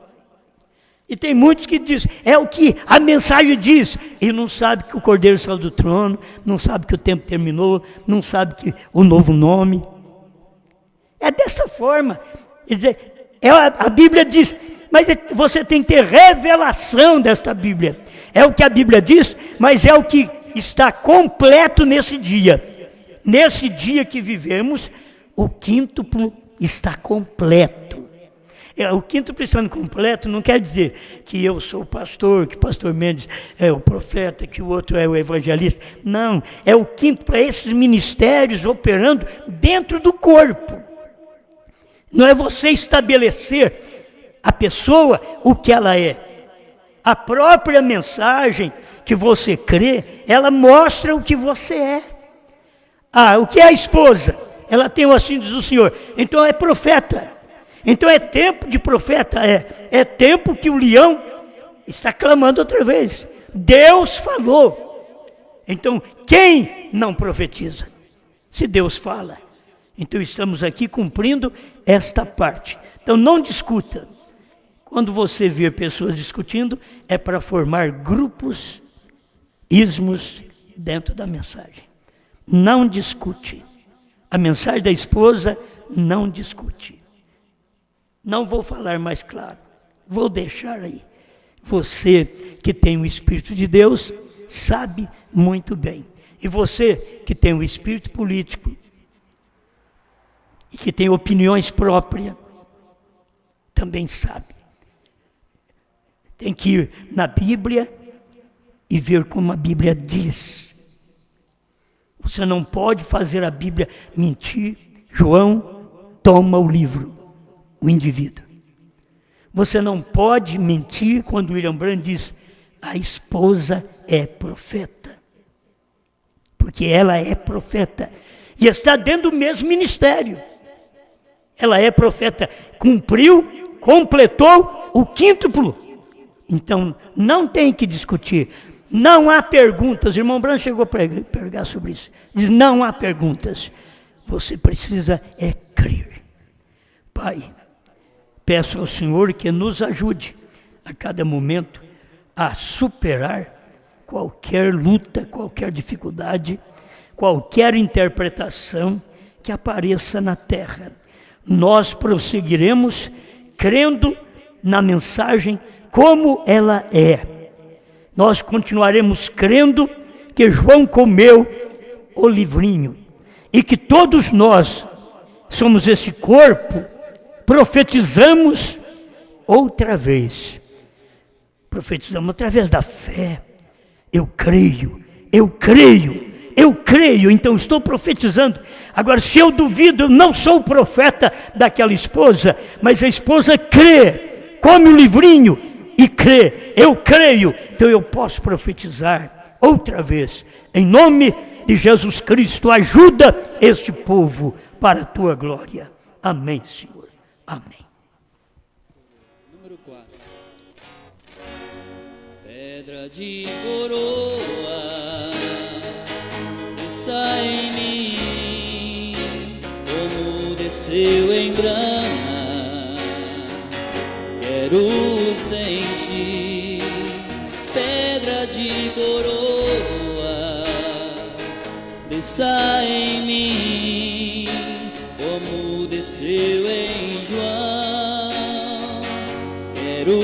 E tem muitos que dizem, é o que a mensagem diz. E não sabe que o Cordeiro saiu do trono, não sabe que o tempo terminou, não sabe que o novo nome. É dessa forma. Quer dizer, a Bíblia diz, mas você tem que ter revelação desta Bíblia. É o que a Bíblia diz, mas é o que está completo nesse dia. Nesse dia que vivemos, o quíntuplo está completo. O quíntuplo estando completo não quer dizer que eu sou o pastor, que o pastor Mendes é o profeta, que o outro é o evangelista. Não, é o quíntuplo, é esses ministérios operando dentro do corpo. Não é você estabelecer a pessoa o que ela é. A própria mensagem que você crê, ela mostra o que você é. O que é a esposa? Ela tem o assim, diz o Senhor. Então é profeta. Então é tempo de profeta. É tempo que o leão está clamando outra vez. Deus falou. Então quem não profetiza? Se Deus fala. Então estamos aqui cumprindo esta parte. Então não discuta. Quando você vê pessoas discutindo, é para formar grupos, ismos dentro da mensagem. Não discute. A mensagem da esposa não discute. Não vou falar mais claro. Vou deixar aí. Você que tem o Espírito de Deus, sabe muito bem. E você que tem o espírito político, e que tem opiniões próprias, também sabe. Tem que ir na Bíblia e ver como a Bíblia diz. Você não pode fazer a Bíblia mentir. João toma o livro, o indivíduo. Você não pode mentir quando William Branham diz, a esposa é profeta. Porque ela é profeta. E está dentro do mesmo ministério. Ela é profeta. Cumpriu, completou o quíntuplo. Então, não tem que discutir. Não há perguntas. O irmão Branham chegou a pregar sobre isso. Diz, não há perguntas. Você precisa crer. Pai, peço ao Senhor que nos ajude a cada momento a superar qualquer luta, qualquer dificuldade, qualquer interpretação que apareça na terra. Nós prosseguiremos crendo na mensagem como ela é. Nós continuaremos crendo que João comeu o livrinho e que todos nós somos esse corpo. Profetizamos outra vez. Profetizamos através da fé. Eu creio, então estou profetizando. Agora, se eu duvido, eu não sou o profeta daquela esposa, mas a esposa crê, come o livrinho e crê. Eu creio, então eu posso profetizar outra vez. Em nome de Jesus Cristo, ajuda este povo para a tua glória. Amém, Senhor. Amém. Número 4. Pedra de coroa, desça em mim, como desceu em grana, quero sentir. Pedra de coroa, desça em mim, como desceu em João, quero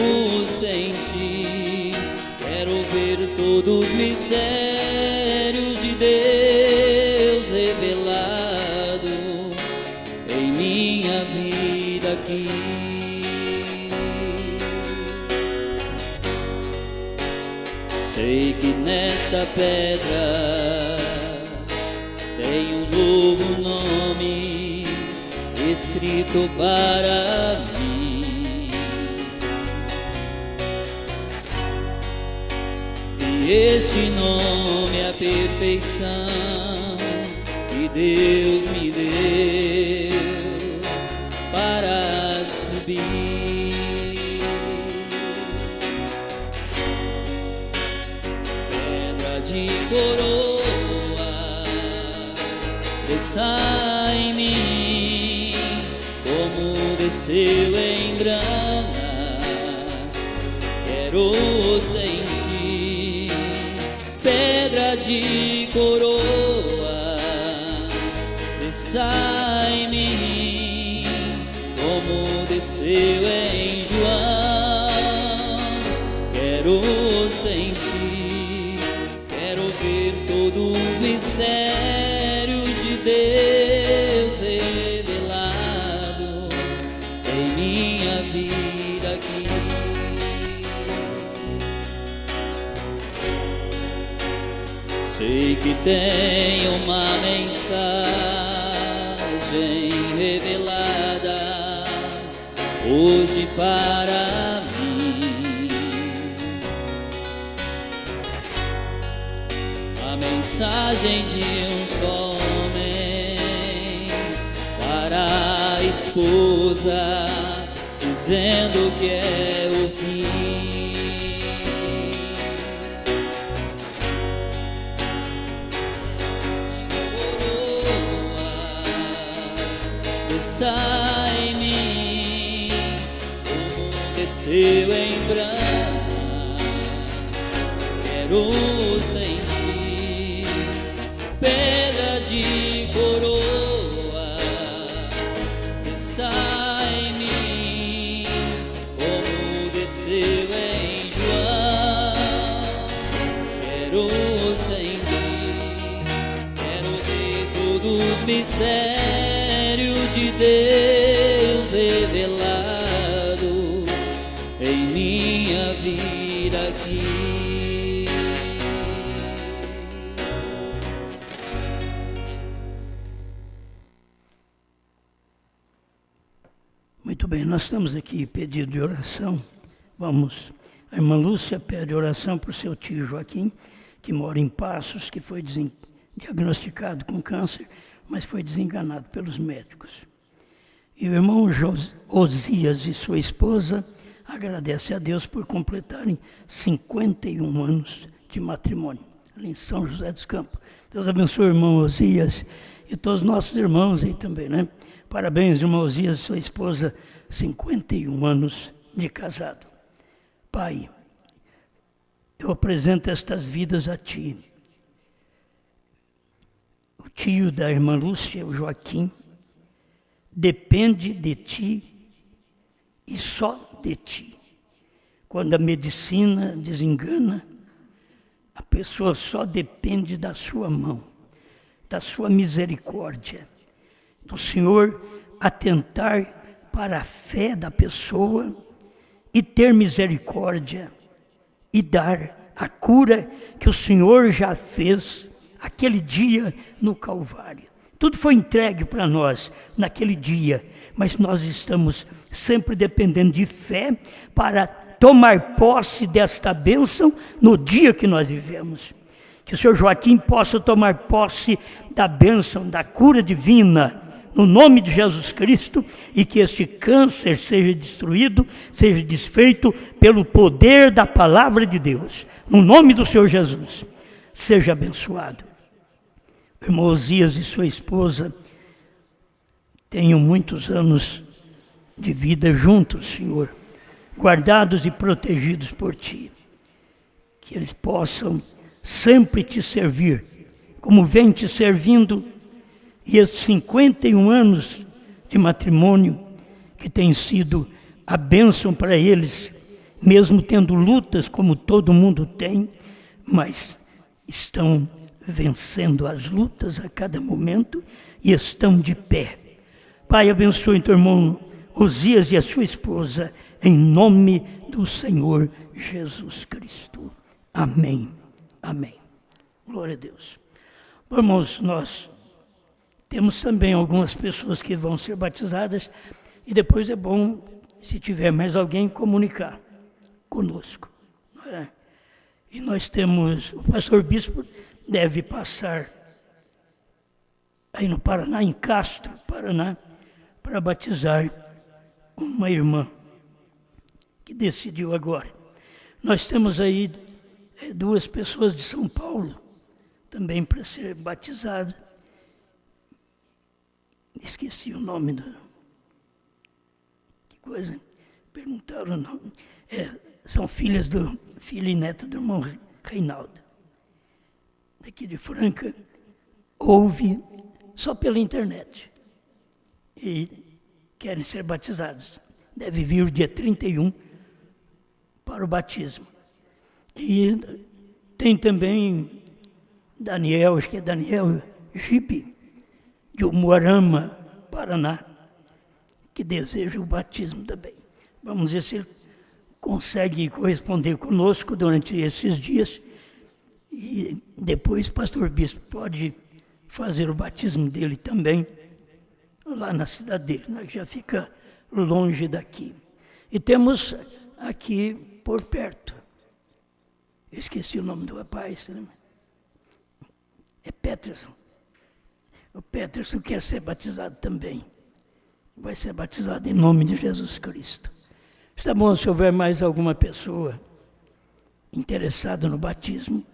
sentir, quero ver todos os mistérios de Deus revelados em minha vida aqui. Sei que nesta pedra tem um novo nome escrito para mim, e este nome é a perfeição que Deus me deu para subir. Pedra de coroa, desça em mim, como desceu em grana, quero sentir. Pedra de coroa, desça em mim, como desceu em João, quero sentir, quero ver todos os mistérios de Deus revelados em minha vida aqui. Sei que tem uma mensagem revelada hoje para mim, a mensagem de um só homem para a esposa, dizendo que é o fim. Desça em mim, como desceu em grana, quero sentir. Pedra de coroa, desça em mim, como desceu em João, quero sentir, quero ver todos os mistérios de Deus revelados em minha vida aqui. Muito bem, nós estamos aqui pedindo de oração. Vamos. A irmã Lúcia pede oração para o seu tio Joaquim, que mora em Passos, que foi diagnosticado com câncer, mas foi desenganado pelos médicos. E o irmão Osias e sua esposa agradecem a Deus por completarem 51 anos de matrimônio, ali em São José dos Campos. Deus abençoe o irmão Osias e todos os nossos irmãos aí também, né? Parabéns, irmão Osias e sua esposa, 51 anos de casado. Pai, eu apresento estas vidas a Ti. O tio da irmã Lúcia, o Joaquim, depende de Ti e só de Ti. Quando a medicina desengana, a pessoa só depende da Sua mão, da Sua misericórdia, do Senhor atentar para a fé da pessoa e ter misericórdia e dar a cura que o Senhor já fez aquele dia no Calvário. Tudo foi entregue para nós naquele dia, mas nós estamos sempre dependendo de fé para tomar posse desta bênção no dia que nós vivemos. Que o Senhor Joaquim possa tomar posse da bênção, da cura divina, no nome de Jesus Cristo, e que este câncer seja destruído, seja desfeito pelo poder da palavra de Deus. No nome do Senhor Jesus, seja abençoado. O irmão Osias e sua esposa tenham muitos anos de vida juntos, Senhor, guardados e protegidos por Ti. Que eles possam sempre Te servir, como vem Te servindo, e esses 51 anos de matrimônio, que tem sido a bênção para eles, mesmo tendo lutas como todo mundo tem, mas estão vencendo as lutas a cada momento e estão de pé. Pai, abençoe teu irmão Osias e a sua esposa, em nome do Senhor Jesus Cristo. Amém. Amém. Glória a Deus. Bom, irmãos, nós temos também algumas pessoas que vão ser batizadas e depois é bom, se tiver mais alguém, comunicar conosco. Não é? E nós temos, o pastor Bispo deve passar aí no Paraná, em Castro, Paraná, para batizar uma irmã que decidiu agora. Nós temos aí 2 pessoas de São Paulo também para ser batizadas. Esqueci o nome do... Que coisa? Perguntaram o nome. São filha e neta do irmão Reinaldo. Daqui de Franca, ouve só pela internet. E querem ser batizados. Deve vir o dia 31 para o batismo. E tem também Daniel, acho que é Daniel Gipe, de Umuarama, Paraná, que deseja o batismo também. Vamos ver se ele consegue corresponder conosco durante esses dias. E depois o pastor Bispo pode fazer o batismo dele também, lá na cidade dele, né, que já fica longe daqui. E temos aqui por perto, eu esqueci o nome do rapaz, né? É Peterson. O Peterson quer ser batizado também. Vai ser batizado em nome de Jesus Cristo. Está bom, se houver mais alguma pessoa interessada no batismo.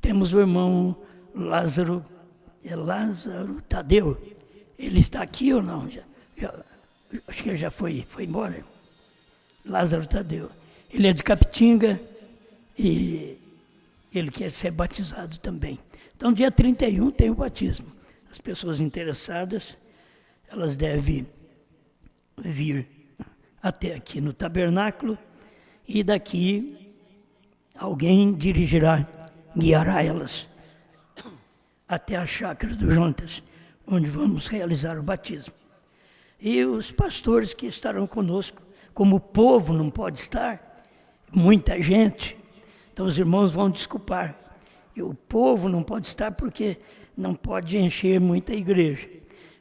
Temos o irmão Lázaro Tadeu. Ele está aqui ou não? Acho que ele já foi embora. Lázaro Tadeu. Ele é de Capitinga e ele quer ser batizado também. Então, dia 31 tem o batismo. As pessoas interessadas, elas devem vir até aqui no tabernáculo e daqui alguém guiará elas até a chácara dos Jontas, onde vamos realizar o batismo. E os pastores que estarão conosco, como o povo não pode estar, muita gente, então os irmãos vão desculpar. E o povo não pode estar porque não pode encher muita igreja.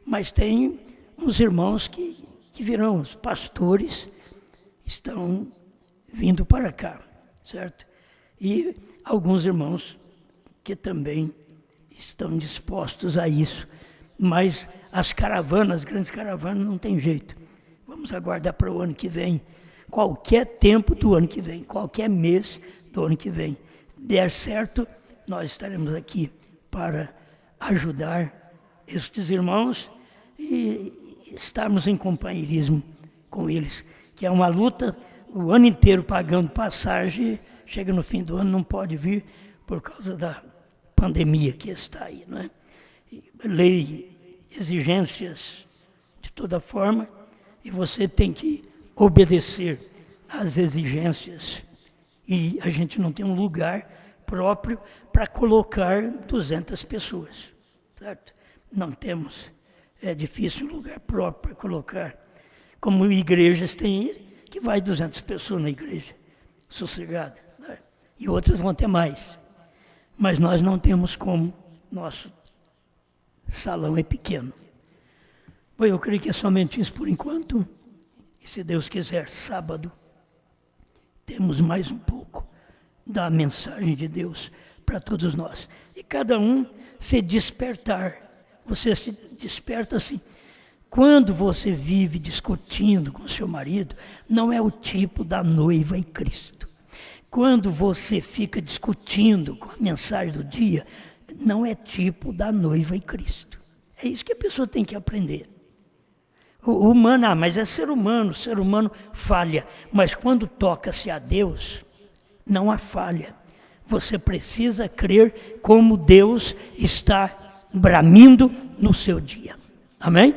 Mas tem uns irmãos que virão, os pastores estão vindo para cá, certo? E alguns irmãos que também estão dispostos a isso. Mas as caravanas, as grandes caravanas, não tem jeito. Vamos aguardar para o ano que vem, qualquer tempo do ano que vem, qualquer mês do ano que vem. Se der certo, nós estaremos aqui para ajudar estes irmãos e estarmos em companheirismo com eles, que é uma luta o ano inteiro pagando passagem, chega no fim do ano, não pode vir por causa da pandemia que está aí, não é? Lei, exigências de toda forma, e você tem que obedecer às exigências. E a gente não tem um lugar próprio para colocar 200 pessoas, certo? Não temos, é difícil um lugar próprio para colocar. Como igrejas tem que vai 200 pessoas na igreja, sossegada, né? E outras vão ter mais. Mas nós não temos como, nosso salão é pequeno. Bom, eu creio que é somente isso por enquanto. E se Deus quiser, sábado, temos mais um pouco da mensagem de Deus para todos nós. E cada um se despertar. Você se desperta assim, Quando você vive discutindo com seu marido, não é o tipo da noiva e Cristo. Quando você fica discutindo com a mensagem do dia, não é tipo da noiva e Cristo. É isso que a pessoa tem que aprender. O humano, mas é ser humano falha. Mas quando toca-se a Deus, não há falha. Você precisa crer como Deus está bramindo no seu dia. Amém?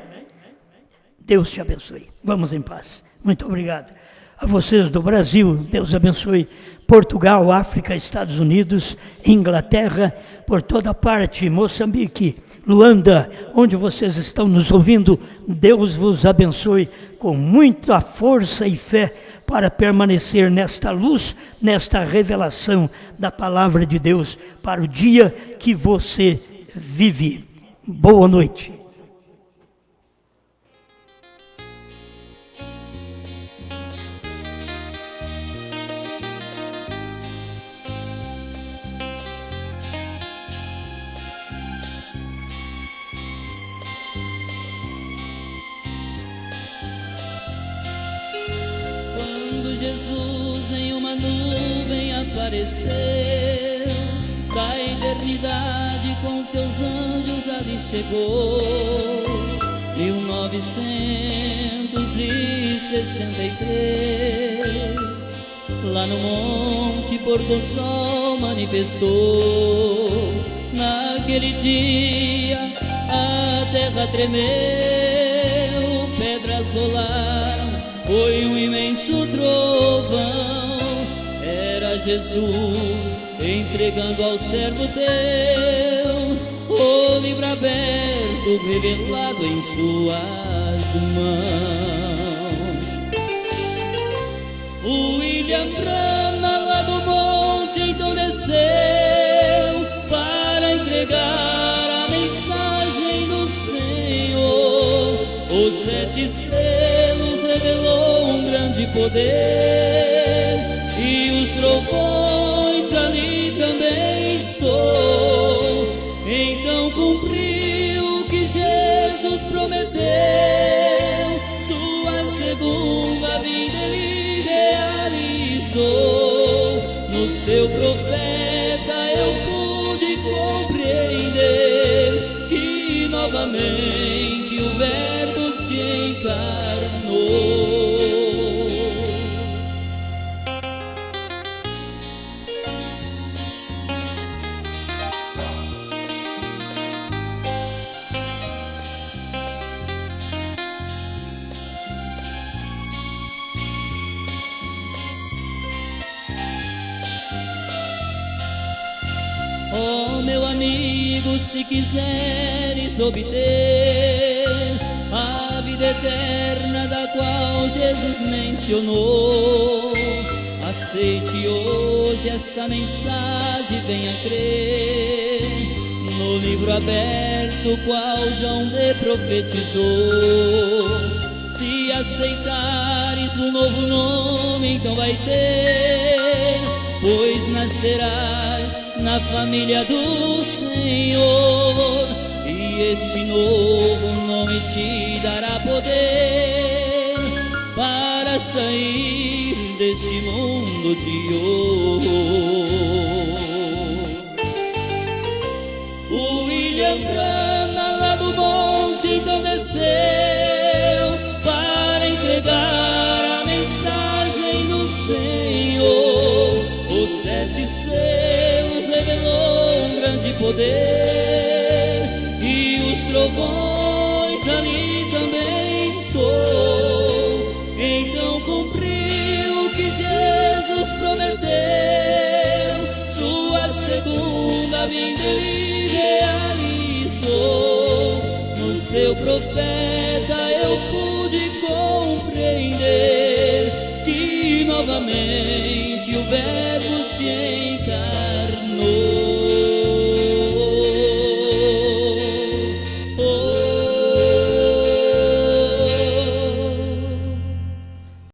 Deus te abençoe. Vamos em paz. Muito obrigado. A vocês do Brasil, Deus abençoe. Portugal, África, Estados Unidos, Inglaterra, por toda parte, Moçambique, Luanda, onde vocês estão nos ouvindo, Deus vos abençoe com muita força e fé para permanecer nesta luz, nesta revelação da palavra de Deus para o dia que você vive. Boa noite. Jesus em uma nuvem apareceu, da eternidade com seus anjos ali chegou. 1963, lá no monte pôr do sol manifestou. Naquele dia a terra tremeu, pedras rolaram, foi um imenso trovão. Era Jesus entregando ao servo teu o livro aberto, revelado em suas mãos. O William Branham lá do monte então desceu para entregar a mensagem do Senhor. Os 7 selos revelou um grande poder, e os trovões ali também soou. Então cumpriu o que Jesus prometeu, sua segunda vinda ele realizou. No seu profeta eu pude compreender que novamente o Verbo se encarnou. Oh, meu amigo, se quiseres obter a vida eterna da qual Jesus mencionou, aceite hoje esta mensagem, venha crer no livro aberto qual João lhe profetizou. Se aceitares um novo nome, então vai ter, pois nascerás na família do Senhor, e este novo nome te dará poder para sair desse mundo de hoje. O William Branham lá do monte então desceu para entregar a mensagem do Senhor. Os 7 selos revelou um grande poder, e os trovões ali também soou. Então cumpriu o que Jesus prometeu, sua segunda vinda ele realizou. No seu profeta eu pude compreender que novamente o Verbo se encarnou.